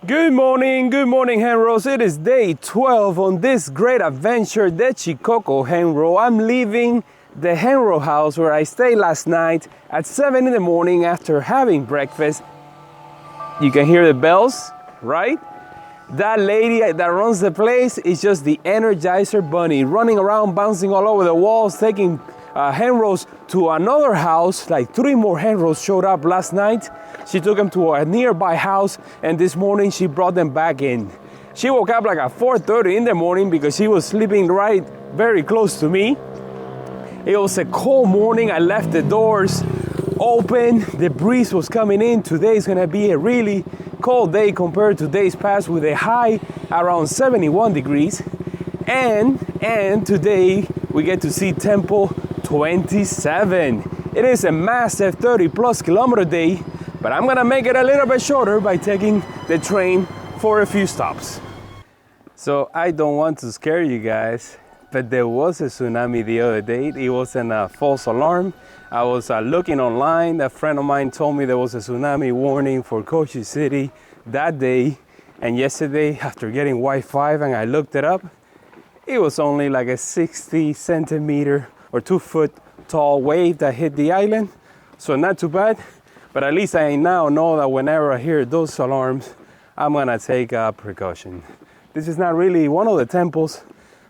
Good morning, Henros. It is day 12 on this great adventure, the Chicocco Henro. I'm leaving the Henro house where I stayed last night at 7 in the morning after having breakfast. You can hear the bells, right? That lady that runs the place is just the Energizer Bunny, running around, bouncing all over the walls, taking Henros to another house. Like 3 more Henros showed up last night. She took them to a nearby house, and this morning she brought them back in. She woke up like at 4:30 in the morning because she was sleeping right very close to me. It was a cold morning. I left the doors open. The breeze was coming in. Today is gonna be a really cold day compared to days past, with a high around 71 degrees. And today we get to see Temple 27. It is a massive 30+ kilometer day, but I'm gonna make it a little bit shorter by taking the train for a few stops. So I don't want to scare you guys, but there was a tsunami the other day. It wasn't a false alarm. I was looking online. A friend of mine told me there was a tsunami warning for Cochise City that day. And yesterday, after getting Wi-Fi and I looked it up, it was only like a 60 centimeter or 2 foot tall wave that hit the island. So not too bad, but at least I now know that whenever I hear those alarms, I'm gonna take a precaution. This is not really one of the temples,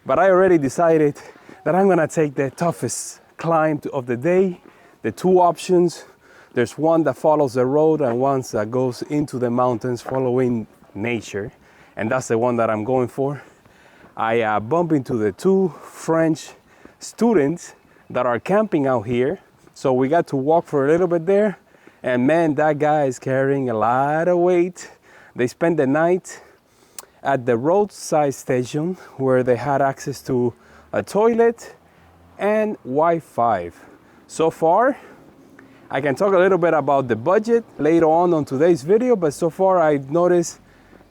but I already decided that I'm gonna take the toughest climb of the day. The 2 options, there's one that follows the road and one that goes into the mountains following nature. And that's the one that I'm going for. I bump into the 2 French students that are camping out here. So we got to walk for a little bit there. And man, that guy is carrying a lot of weight. They spent the night at the roadside station where they had access to a toilet and Wi-Fi. So far, I can talk a little bit about the budget later on today's video, but so far I've noticed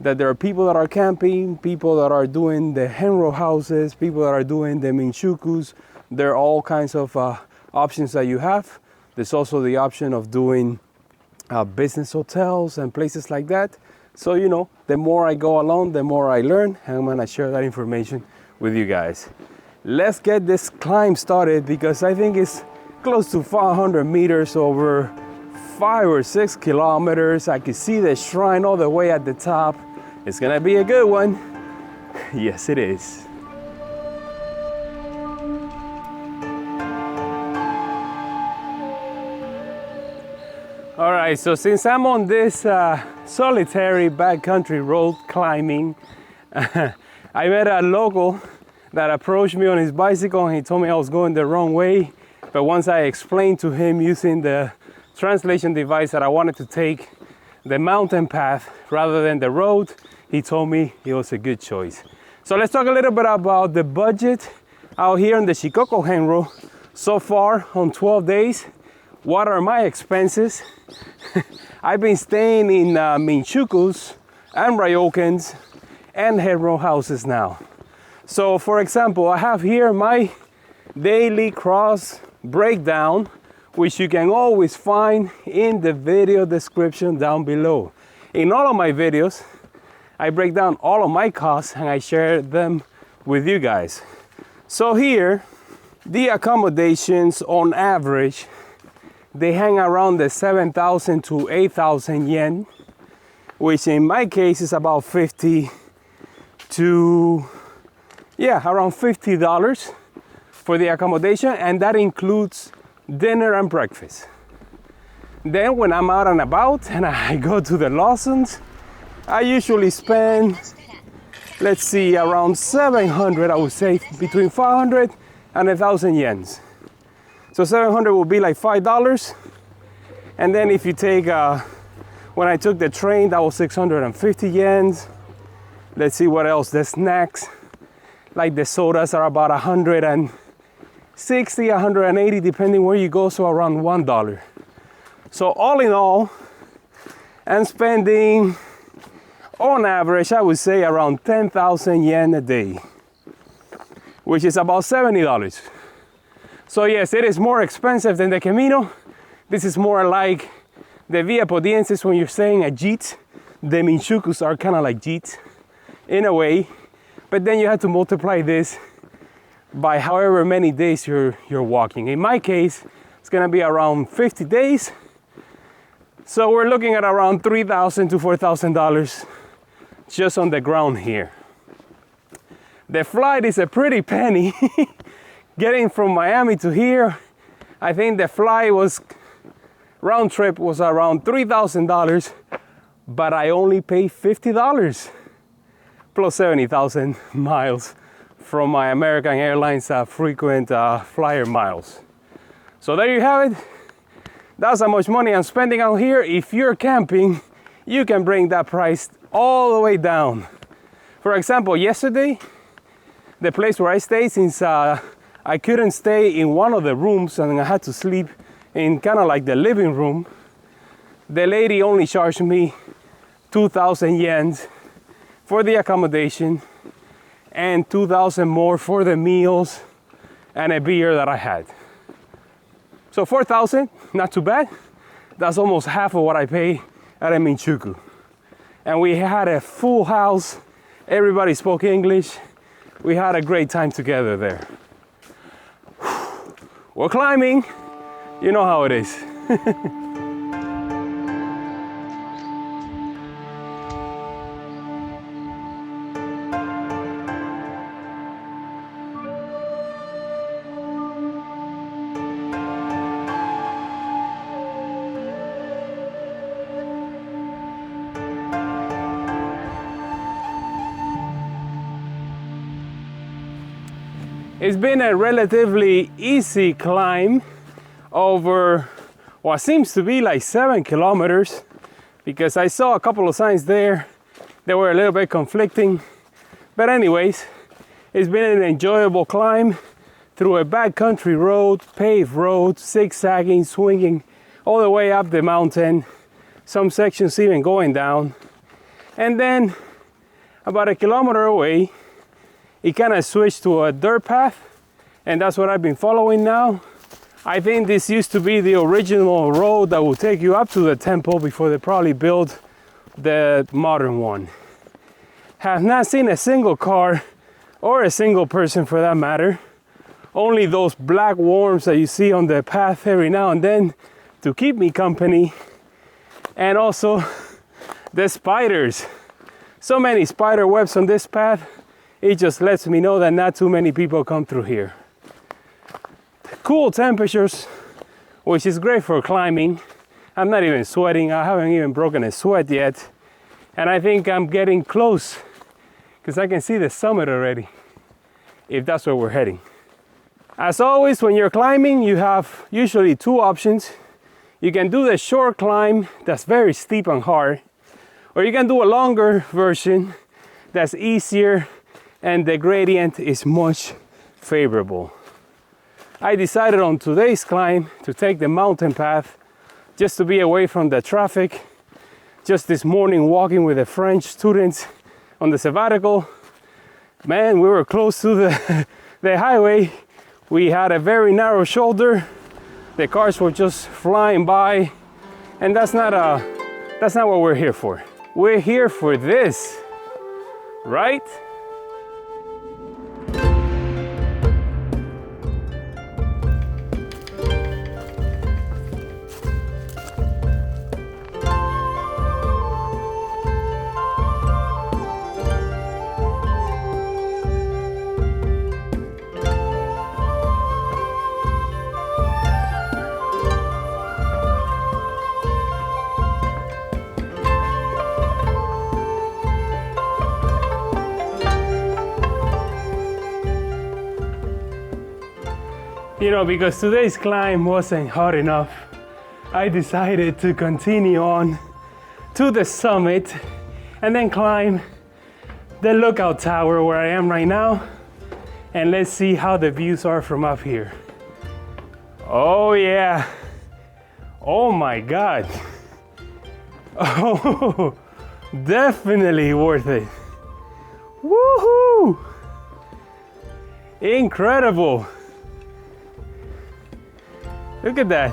that there are people that are camping, people that are doing the Henro houses, people that are doing the Minchukus. There are all kinds of options that you have. There's also the option of doing business hotels and places like that. So, you know, the more I go along, the more I learn, and I'm gonna share that information with you guys. Let's get this climb started because I think it's close to 500 meters over 5 or 6 kilometers. I can see the shrine all the way at the top. It's gonna be a good one. Yes, it is. All right, so since I'm on this solitary backcountry road climbing, I met a local that approached me on his bicycle and he told me I was going the wrong way. But once I explained to him using the translation device that I wanted to take the mountain path rather than the road, he told me it was a good choice. So let's talk a little bit about the budget out here in the Chicocco Henro so far on 12 days. What are my expenses? I've been staying in Minchukus and Ryokans and Henro houses now. So for example, I have here my daily cross breakdown, which you can always find in the video description down below. In all of my videos, I break down all of my costs and I share them with you guys. So here, the accommodations on average, they hang around the 7,000 to 8,000 yen, which in my case is about $50 to, around $50 for the accommodation, and that includes dinner and breakfast. Then when I'm out and about and I go to the Lawsons, I usually spend, let's see, around 700, I would say between 500 and 1,000 yens. So 700 will be like $5. And then if you take, when I took the train, that was 650 yens. Let's see what else, the snacks, like the sodas are about 160, 180, depending where you go, so around $1. So all in all, I'm spending, on average, I would say around 10,000 yen a day, which is about $70. So yes, it is more expensive than the Camino. This is more like the Via Podiensis when you're staying at Jeets. the Minchukus are kind of like Jeets in a way, but then you have to multiply this by however many days you're walking. In my case, it's gonna be around 50 days. So we're looking at around $3,000 to $4,000 just on the ground here. The flight is a pretty penny. Getting from Miami to here, I think the flight was, round trip was around $3,000, but I only paid $50 plus 70,000 miles from my American Airlines frequent flyer miles. So there you have it. That's how much money I'm spending out here. If you're camping, you can bring that price all the way down. For example, yesterday, the place where I stayed, since I couldn't stay in one of the rooms and I had to sleep in kind of like the living room, the lady only charged me 2,000 yen for the accommodation and 2,000 more for the meals and a beer that I had. So 4,000, not too bad. That's almost half of what I pay at a Minchuku. And we had a full house. Everybody spoke English. We had a great time together there. We're climbing. You know how it is. It's been a relatively easy climb over what seems to be like 7 kilometers, because I saw a couple of signs there that were a little bit conflicting. But anyways, it's been an enjoyable climb through a backcountry road, paved road, zigzagging, swinging all the way up the mountain, some sections even going down. And then about a kilometer away, it kind of switched to a dirt path, and that's what I've been following now. I think this used to be the original road that would take you up to the temple before they probably built the modern one. Have not seen a single car or a single person for that matter. Only those black worms that you see on the path every now and then to keep me company. And also the spiders. So many spider webs on this path. It just lets me know that not too many people come through here. Cool temperatures, which is great for climbing. I'm not even sweating. I haven't even broken a sweat yet. And I think I'm getting close because I can see the summit already, if that's where we're heading. As always, when you're climbing, you have usually two options. You can do the short climb that's very steep and hard, or you can do a longer version that's easier and the gradient is much favorable. I decided on today's climb to take the mountain path just to be away from the traffic. Just this morning walking with the French students on the sabbatical, man, we were close to the highway. We had a very narrow shoulder. The cars were just flying by, and that's not what we're here for. We're here for this, right? You know, because today's climb wasn't hard enough, I decided to continue on to the summit and then climb the lookout tower where I am right now. And let's see how the views are from up here. Oh yeah. Oh my God. Oh, definitely worth it. Woohoo! Incredible. Look at that.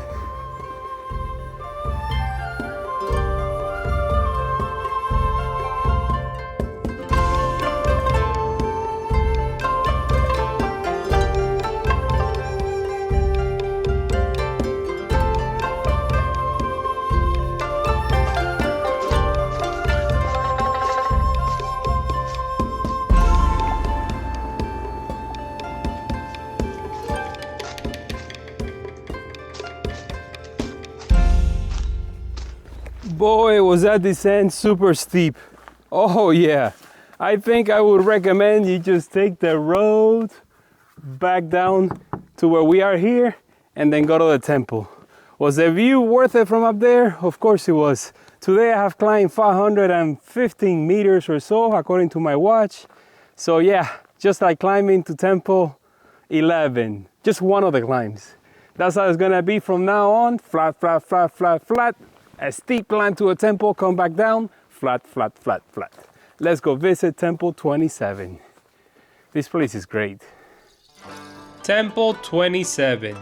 Boy, was that descent super steep. Oh yeah, I think I would recommend you just take the road back down to where we are here and then go to the temple. Was the view worth it from up there? Of course it was. Today I have climbed 515 meters or so according to my watch. So yeah, just like climbing to Temple 11, just one of the climbs. That's how it's gonna be from now on. Flat, flat, flat, flat, flat. A steep climb to a temple, come back down, flat, flat, flat, flat. Let's go visit Temple 27. This place is great. Temple 27,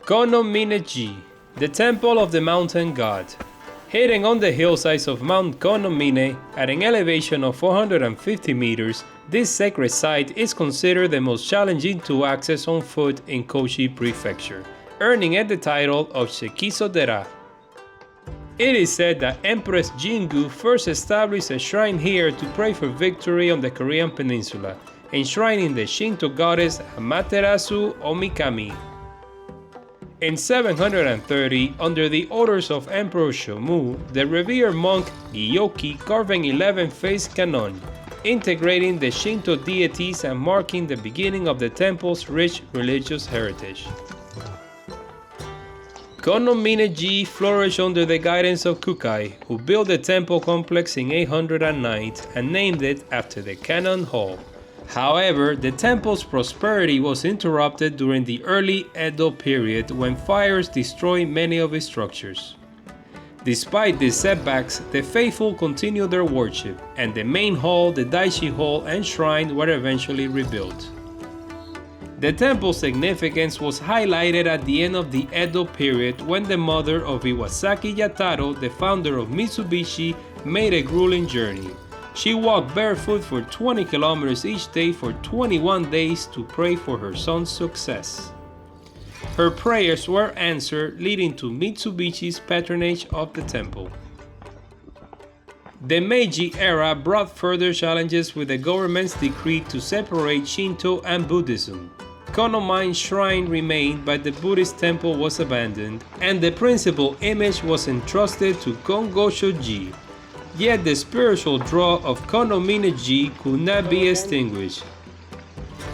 Kono Mine-ji, the temple of the mountain god. Hidden on the hillsides of Mount Kono Mine at an elevation of 450 meters, this sacred site is considered the most challenging to access on foot in Kochi Prefecture, earning it the title of Sekiso-dera. It is said that Empress Jingu first established a shrine here to pray for victory on the Korean peninsula, enshrining the Shinto goddess Amaterasu Omikami. In 730, under the orders of Emperor Shomu, the revered monk Gyoki carved an 11-faced cannon, integrating the Shinto deities and marking the beginning of the temple's rich religious heritage. Kono Mine-ji flourished under the guidance of Kukai, who built the temple complex in 809 and named it after the Cannon Hall. However, the temple's prosperity was interrupted during the early Edo period when fires destroyed many of its structures. Despite these setbacks, the faithful continued their worship, and the main hall, the Daishi Hall, and shrine were eventually rebuilt. The temple's significance was highlighted at the end of the Edo period when the mother of Iwasaki Yataro, the founder of Mitsubishi, made a grueling journey. She walked barefoot for 20 kilometers each day for 21 days to pray for her son's success. Her prayers were answered, leading to Mitsubishi's patronage of the temple. The Meiji era brought further challenges with the government's decree to separate Shinto and Buddhism. Konomain Shrine remained, but the Buddhist temple was abandoned, and the principal image was entrusted to Kongosho-ji. Yet the spiritual draw of Kono Mine-ji could not be extinguished.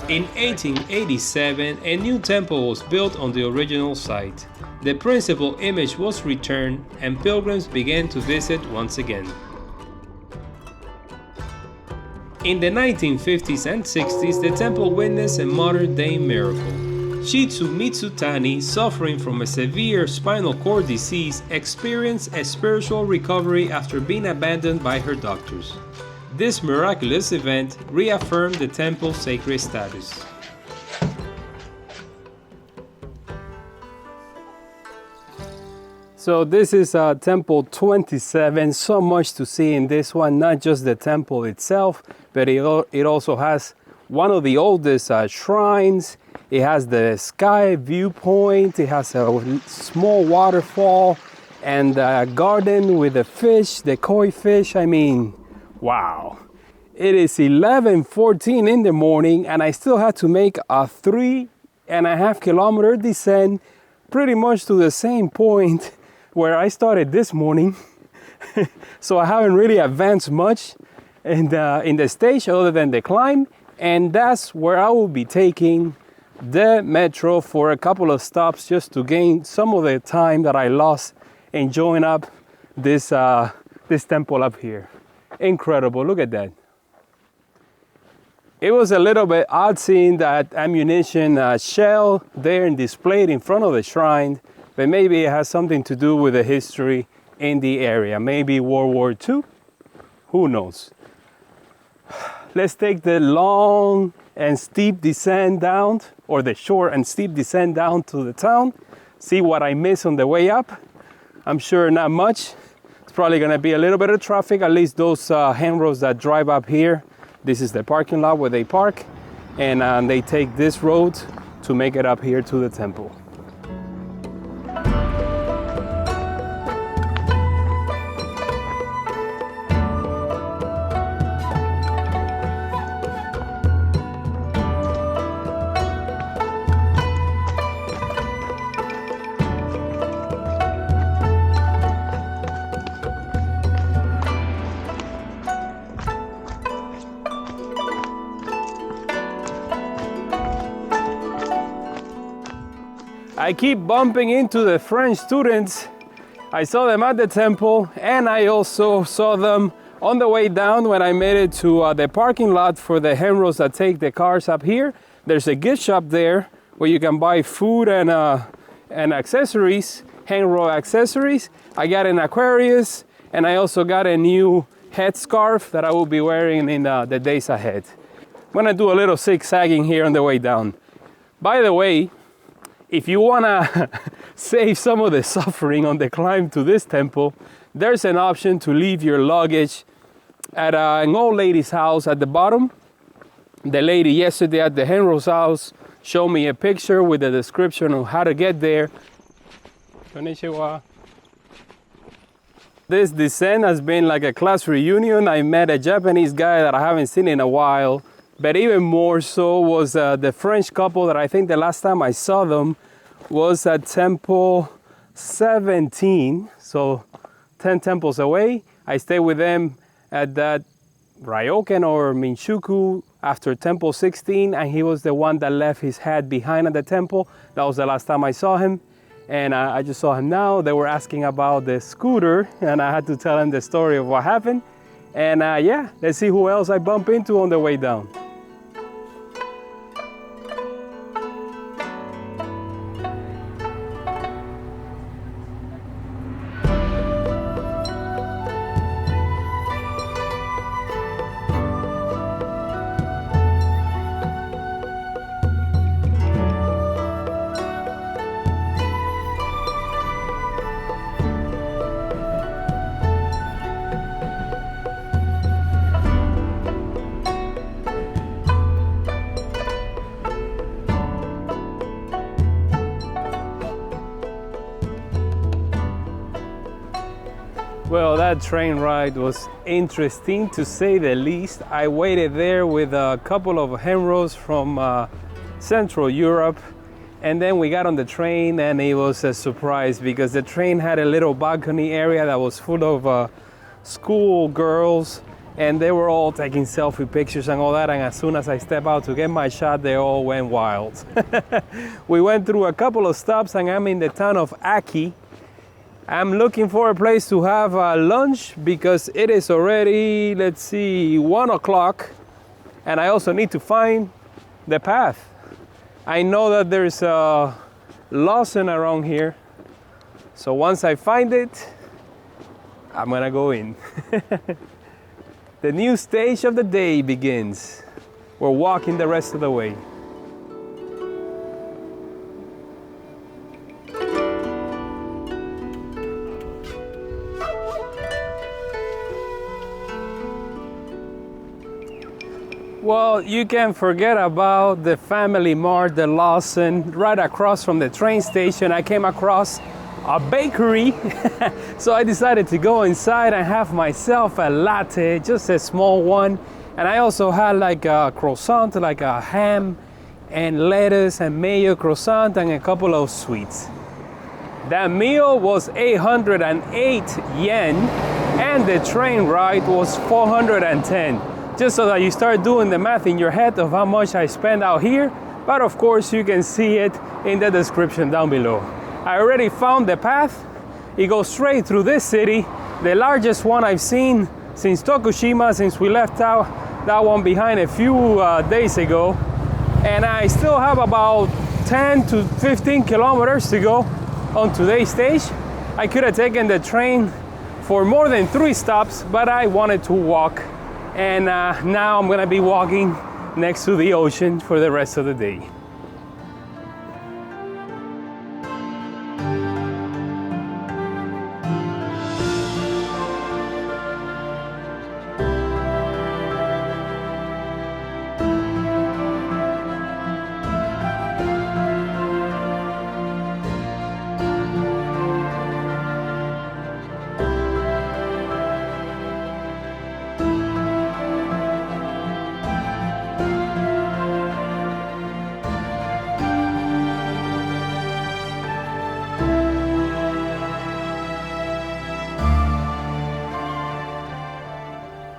In 1887, a new temple was built on the original site. The principal image was returned, and pilgrims began to visit once again. In the 1950s and 60s, the temple witnessed a modern-day miracle. Shitsu Mitsutani, suffering from a severe spinal cord disease, experienced a spiritual recovery after being abandoned by her doctors. This miraculous event reaffirmed the temple's sacred status. So this is Temple 27, so much to see in this one, not just the temple itself, but it also has one of the oldest shrines. It has the sky viewpoint, it has a small waterfall, and a garden with the fish, the koi fish. I mean, wow. It is 11:14 in the morning, and I still had to make a 3.5 kilometer descent pretty much to the same point where I started this morning. So I haven't really advanced much in the stage other than the climb, and that's where I will be taking the metro for a couple of stops just to gain some of the time that I lost enjoying up this temple up here. Incredible, look at that. It was a little bit odd seeing that ammunition shell there and displayed in front of the shrine, but maybe it has something to do with the history in the area. Maybe World War II, who knows? Let's take the long and steep descent down, or the short and steep descent down to the town. See what I missed on the way up. I'm sure not much. It's probably gonna be a little bit of traffic, at least those handrails that drive up here. This is the parking lot where they park, and they take this road to make it up here to the temple. I keep bumping into the French students. I saw them at the temple, and I also saw them on the way down when I made it to the parking lot for the Henros that take the cars up here. There's a gift shop there where you can buy food and accessories, Henro accessories. I got an Aquarius, and I also got a new headscarf that I will be wearing in the days ahead. I'm gonna do a little zigzagging here on the way down. By the way, if you wanna save some of the suffering on the climb to this temple, there's an option to leave your luggage at an old lady's house at the bottom. The lady yesterday at the Henro's house showed me a picture with a description of how to get there. Konnichiwa. This descent has been like a class reunion. I met a Japanese guy that I haven't seen in a while, but even more so was the French couple that I think the last time I saw them was at Temple 17, so 10 temples away. I stayed with them at that Ryokan or Minshuku after Temple 16, and he was the one that left his hat behind at the temple. That was the last time I saw him. And I just saw him now. They were asking about the scooter, and I had to tell them the story of what happened. And yeah, let's see who else I bump into on the way down. Well, that train ride was interesting to say the least. I waited there with a couple of Henros from Central Europe, and then we got on the train, and it was a surprise because the train had a little balcony area that was full of school girls, and they were all taking selfie pictures and all that, and as soon as I stepped out to get my shot, they all went wild. We went through a couple of stops, and I'm in the town of Aki. I'm looking for a place to have lunch because it is already, let's see, 1 o'clock, and I also need to find the path. I know that there's a Lawson around here, so once I find it, I'm gonna go in. The new stage of the day begins. We're walking the rest of the way. Well, you can forget about the Family Mart, the Lawson, right across from the train station. I came across a bakery, so I decided to go inside and have myself a latte, just a small one. And I also had like a croissant, like a ham and lettuce and mayo croissant and a couple of sweets. That meal was 808 yen, and the train ride was 410. Just so that you start doing the math in your head of how much I spent out here, but of course you can see it in the description down below. I already found the path. It goes straight through this city, the largest one I've seen since Tokushima, since we left out that one behind a few days ago. And I still have about 10 to 15 kilometers to go on today's stage. I could have taken the train for more than 3 stops, but I wanted to walk. And now I'm gonna be walking next to the ocean for the rest of the day.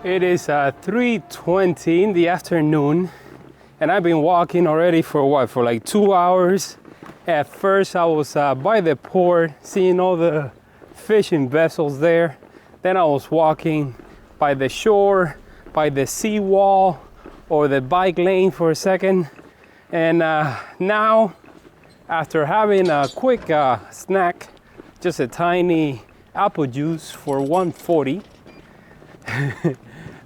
It is 3:20 in the afternoon, and I've been walking already for what, for like 2 hours, At first I was by the port, seeing all the fishing vessels there. Then I was walking by the shore, by the seawall, or the bike lane for a second. And now, after having a quick snack, just a tiny apple juice for $1.40,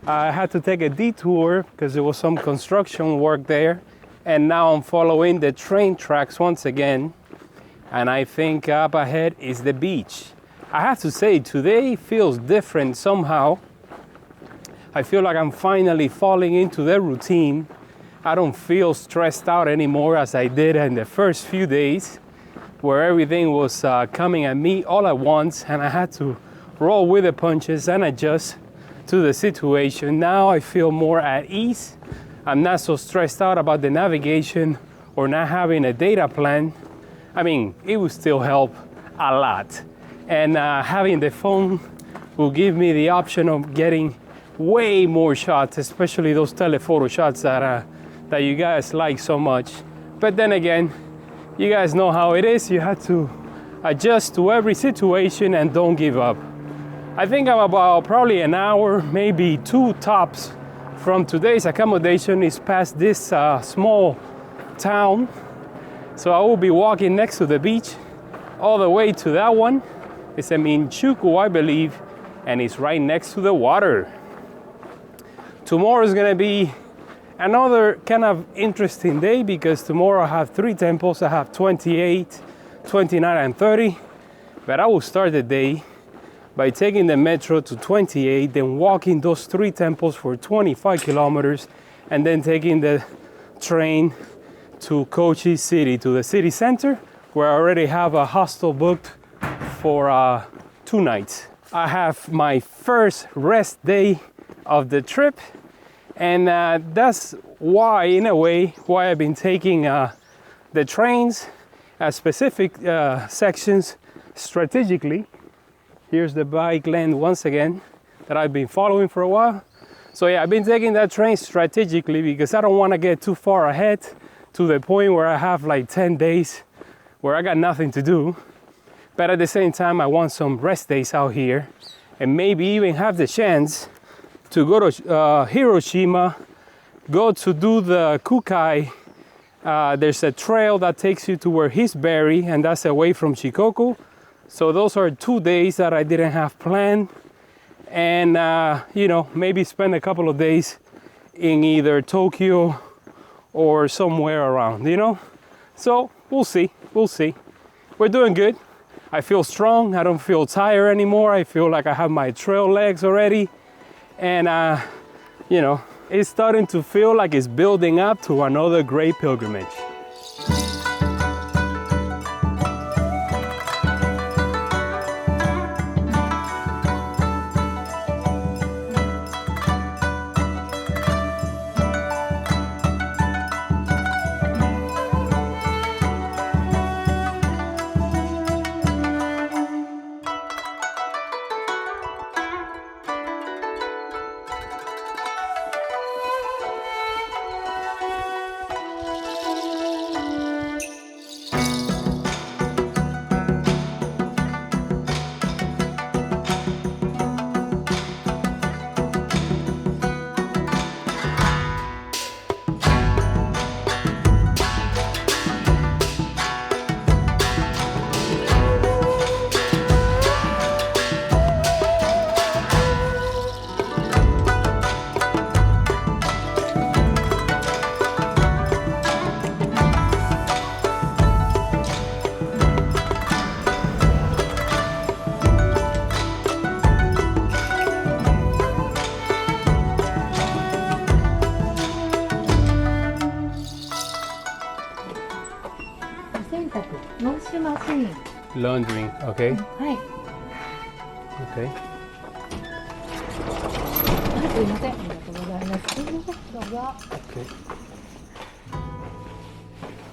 I had to take a detour because there was some construction work there. And now I'm following the train tracks once again. And I think up ahead is the beach. I have to say, today feels different somehow. I feel like I'm finally falling into the routine. I don't feel stressed out anymore as I did in the first few days, where everything was coming at me all at once and I had to roll with the punches and adjust to the situation. Now I feel more at ease. I'm not so stressed out about the navigation or not having a data plan. I mean, it would still help a lot. And having the phone will give me the option of getting way more shots, especially those telephoto shots that you guys like so much. But then again, you guys know how it is. You have to adjust to every situation and don't give up. I think I'm about probably an hour, maybe two tops from today's accommodation. Is past this small town. So I will be walking next to the beach all the way to that one. It's in Minchuku, I believe, and it's right next to the water. Tomorrow is gonna be another kind of interesting day because tomorrow I have 3 temples. I have 28, 29, and 30. But I will start the day by taking the metro to 28, then walking those 3 temples for 25 kilometers, and then taking the train to Kochi City, to the city center, where I already have a hostel booked for 2 nights. I have my first rest day of the trip, and that's why, in a way, why I've been taking the trains at specific sections strategically. Here's the bike lane once again that I've been following for a while. So yeah, I've been taking that train strategically because I don't want to get too far ahead to the point where I have like 10 days where I got nothing to do. But at the same time, I want some rest days out here and maybe even have the chance to go to Hiroshima, go to do the Kukai. There's a trail that takes you to where he's buried, and that's away from Shikoku. So those are 2 days that I didn't have planned. And, you know, maybe spend a couple of days in either Tokyo or somewhere around, you know? So we'll see, we'll see. We're doing good. I feel strong. I don't feel tired anymore. I feel like I have my trail legs already. And, you know, it's starting to feel like it's building up to another great pilgrimage. Laundering, okay. Hi. Okay. Okay.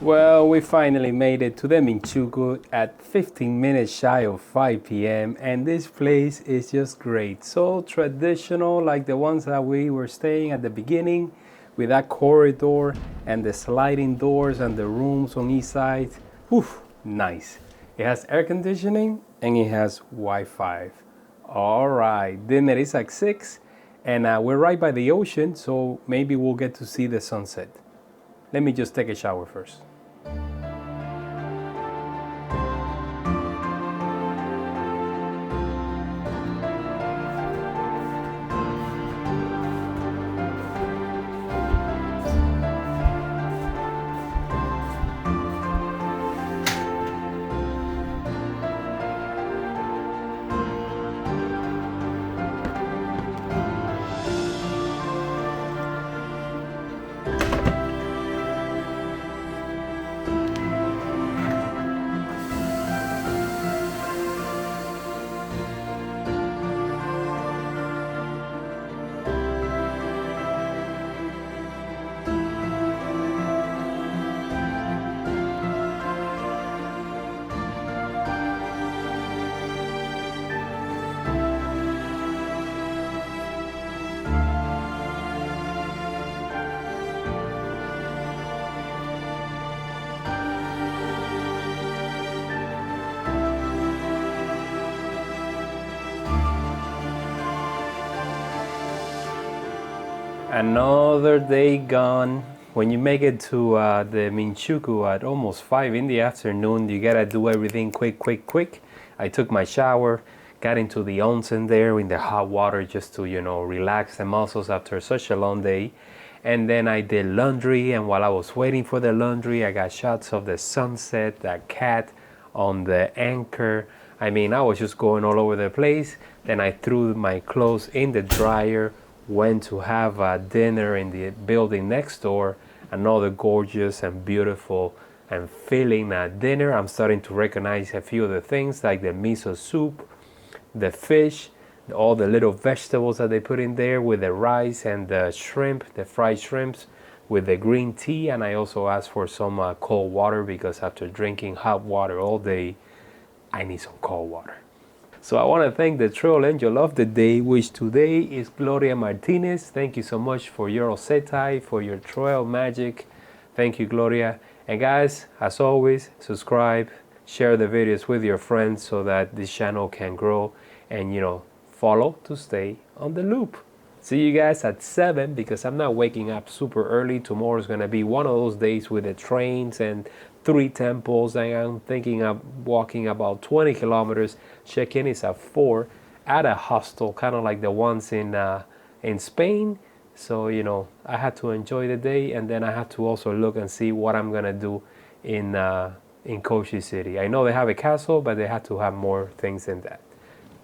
Well, we finally made it to the Minchuku at 15 minutes shy of 5 p.m. and this place is just great. So traditional, like the ones that we were staying at the beginning, with that corridor and the sliding doors and the rooms on each side. Oof, nice. It has air conditioning and it has Wi-Fi. All right, dinner is at 6 and we're right by the ocean, so maybe we'll get to see the sunset. Let me just take a shower first. Another day gone. When you make it to the Minchuku at almost 5 in the afternoon, you gotta do everything quick. I took my shower, got into the onsen there in the hot water just to, relax the muscles after such a long day. And then I did laundry, and while I was waiting for the laundry, I got shots of the sunset, that cat on the anchor. I mean, I was just going all over the place. Then I threw my clothes in the dryer, went to have a dinner in the building next door, another gorgeous and beautiful and filling dinner. I'm starting to recognize a few of the things like the miso soup, the fish, all the little vegetables that they put in there with the rice and the shrimp, the fried shrimps with the green tea. And I also asked for some cold water because after drinking hot water all day, I need some cold water. So I want to thank the trail angel of the day, which today is Gloria Martinez. Thank you so much for your Osetai, for your trail magic. Thank you, Gloria. And guys, as always, subscribe, share the videos with your friends so that this channel can grow, and follow to stay on the loop. See you guys at 7 because I'm not waking up super early. Tomorrow is going to be one of those days with the trains and 3 temples, and I'm thinking of walking about 20 kilometers. Check-in is at 4 at a hostel, kind of like the ones in Spain. So I had to enjoy the day, and then I had to also look and see what I'm gonna do in Koshi City. I know they have a castle, but they had to have more things in that.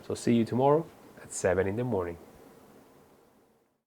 So see you tomorrow at 7 in the morning.